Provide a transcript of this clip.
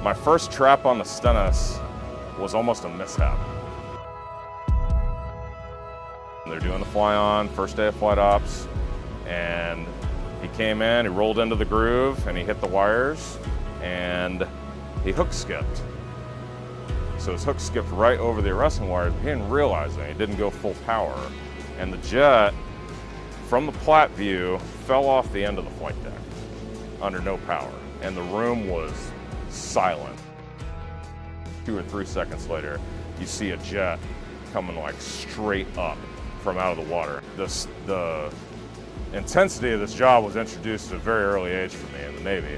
My first trap on the Stennis was almost a mishap. They're doing the fly on, first day of flight ops, and he came in, he rolled into the groove, and he hit the wires, and he hook skipped. So his hook skipped right over the arresting wires, but he didn't realize it. He didn't go full power. And the jet, from the plat view, fell off the end of the flight deck under no power. And the room was silent. 2 or 3 seconds later, you see a jet coming like straight up from out of the water. The intensity of this job was introduced at a very early age for me in the Navy.